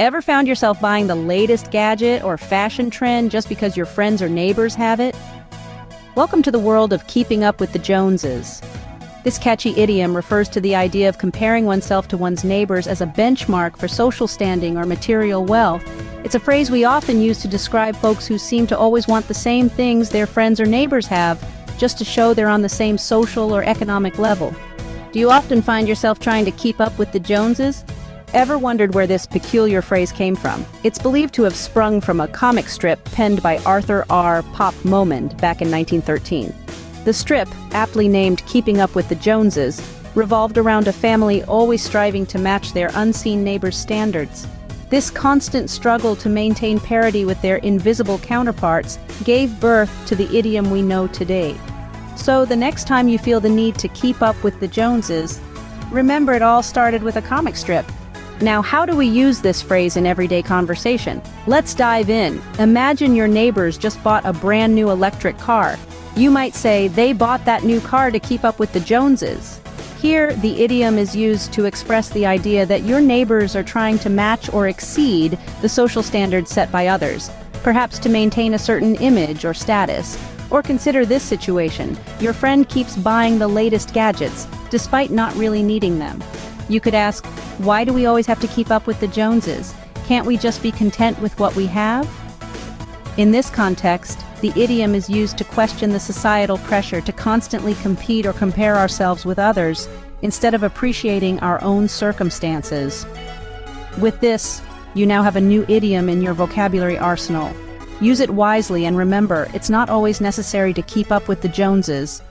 Ever found yourself buying the latest gadget or fashion trend just because your friends or neighbors have it? Welcome to the world of keeping up with the Joneses. This catchy idiom refers to the idea of comparing oneself to one's neighbors as a benchmark for social standing or material wealth. It's a phrase we often use to describe folks who seem to always want the same things their friends or neighbors have, just to show they're on the same social or economic level. Do you often find yourself trying to keep up with the Joneses? Ever wondered where this peculiar phrase came from? It's believed to have sprung from a comic strip penned by Arthur R. "Pop" Moman back in 1913. The strip, aptly named Keeping Up with the Joneses, revolved around a family always striving to match their unseen neighbors' standards. This constant struggle to maintain parity with their invisible counterparts gave birth to the idiom we know today. So the next time you feel the need to keep up with the Joneses, remember it all started with a comic strip. Now, how do we use this phrase in everyday conversation? Let's dive in. Imagine your neighbors just bought a brand new electric car. You might say they bought that new car to keep up with the Joneses. Here, the idiom is used to express the idea that your neighbors are trying to match or exceed the social standards set by others, perhaps to maintain a certain image or status. Or consider this situation. Your friend keeps buying the latest gadgets, despite not really needing them. You could ask, why do we always have to keep up with the Joneses? Can't we just be content with what we have? In this context, the idiom is used to question the societal pressure to constantly compete or compare ourselves with others, instead of appreciating our own circumstances. With this, you now have a new idiom in your vocabulary arsenal. Use it wisely and remember, it's not always necessary to keep up with the Joneses.